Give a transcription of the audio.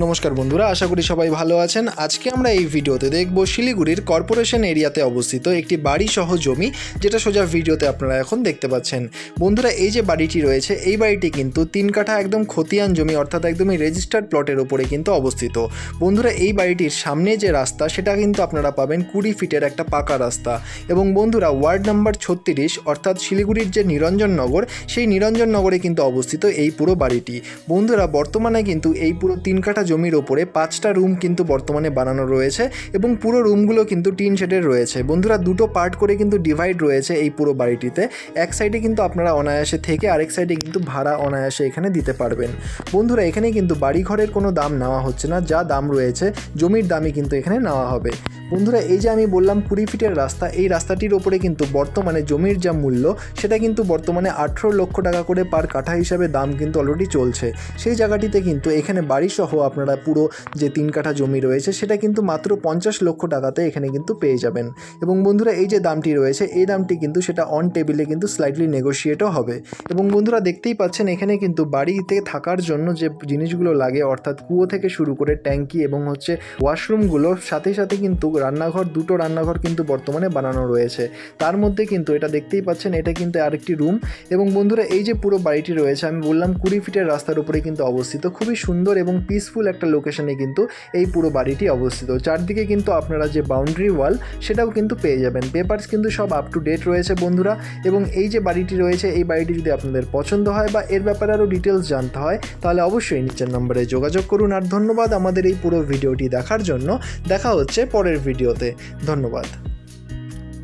নমস্কার বন্ধুরা, আশা করি সবাই ভালো আছেন। আজকে আমরা এই ভিডিওতে দেখব শিলিগুড়ির কর্পোরেশন এরিয়াতে অবস্থিত একটি বাড়ি সহ জমি, যেটা সোজা ভিডিওতে আপনারা এখন দেখতে পাচ্ছেন। বন্ধুরা, এই যে বাড়িটি রয়েছে, এই বাড়িটি কিন্তু 3 কাঠা একদম খতিয়ান জমি অর্থাৎ একদমই রেজিস্টার্ড প্লটের উপরে কিন্তু অবস্থিত। বন্ধুরা, এই বাড়িটির সামনে যে রাস্তা সেটা কিন্তু আপনারা পাবেন 20 ফিটের একটা পাকা রাস্তা। এবং বন্ধুরা, ওয়ার্ড নাম্বার 36 অর্থাৎ শিলিগুড়ির যে নিরঞ্জননগর, সেই নিরঞ্জননগরে কিন্তু অবস্থিত এই পুরো বাড়িটি। বন্ধুরা, বর্তমানে কিন্তু এই পুরো 3 কাঠা জমির ওপরে 5টা রুম কিন্তু বর্তমানে বানানো রয়েছে এবং পুরো রুমগুলো কিন্তু টিন শেডের রয়েছে। বন্ধুরা, দুটো পার্ট করে কিন্তু ডিভাইড রয়েছে এই পুরো বাড়িটিতে। এক সাইডে কিন্তু আপনারা অনায়াসে থেকে আরেক সাইডে কিন্তু ভাড়া অনায়াসে এখানে দিতে পারবেন। বন্ধুরা, এখানে কিন্তু বাড়িঘরের কোনো দাম নেওয়া হচ্ছে না, যা দাম রয়েছে জমির দামই কিন্তু এখানে নেওয়া হবে। বন্ধুরা, এই যে আমি বললাম 20 ফিটের রাস্তা, এই রাস্তাটির ওপরে কিন্তু বর্তমানে জমির যা মূল্য সেটা কিন্তু বর্তমানে 18 লক্ষ টাকা করে পার কাঠা হিসাবে দাম কিন্তু অলরেডি চলছে। সেই জায়গাটিতে কিন্তু এখানে বাড়িসহ আপনারা পুরো যে 3 কাঠা জমি রয়েছে সেটা কিন্তু মাত্র 50 লক্ষ টাকাতে এখানে কিন্তু পেয়ে যাবেন। এবং বন্ধুরা, এই যে দামটি রয়েছে এই দামটি কিন্তু সেটা অন টেবিলে কিন্তু স্লাইটলি নেগোশিয়েটও হবে। এবং বন্ধুরা, দেখতেই পাচ্ছেন এখানে কিন্তু বাড়িতে থাকার জন্য যে জিনিসগুলো লাগে অর্থাৎ কুয়ো থেকে শুরু করে ট্যাঙ্কি এবং ওয়াশরুমগুলোর সাথে সাথে কিন্তু রান্নাঘর, দুটো রান্নাঘর কিন্তু বর্তমানে বানানো রয়েছে। তার মধ্যে কিন্তু এটা দেখতেই পাচ্ছেন, এটা কিন্তু আরেকটি রুম। এবং বন্ধুরা, এই যে পুরো বাড়িটি রয়েছে আমি বললাম 20 ফিটের রাস্তার উপরে কিন্তু অবস্থিত। খুবই সুন্দর এবং পিসফুল একটা লোকেশনে কিন্তু এই পুরো বাড়িটি অবস্থিত। চারদিকে কিন্তু আপনারা যে বাউন্ডারি ওয়াল সেটাও কিন্তু পেয়ে যাবেন। পেপারস কিন্তু সব আপ টু ডেট রয়েছে বন্ধুরা। এবং এই যে বাড়িটি রয়েছে, এই বাড়িটি যদি আপনাদের পছন্দ হয় বা এর ব্যাপারে আরও ডিটেলস জানতে হয় তাহলে অবশ্যই নিচের নম্বরে যোগাযোগ করুন। আর ধন্যবাদ আমাদের এই পুরো ভিডিওটি দেখার জন্য। দেখা হচ্ছে পরের ভিডিওতে। ধন্যবাদ।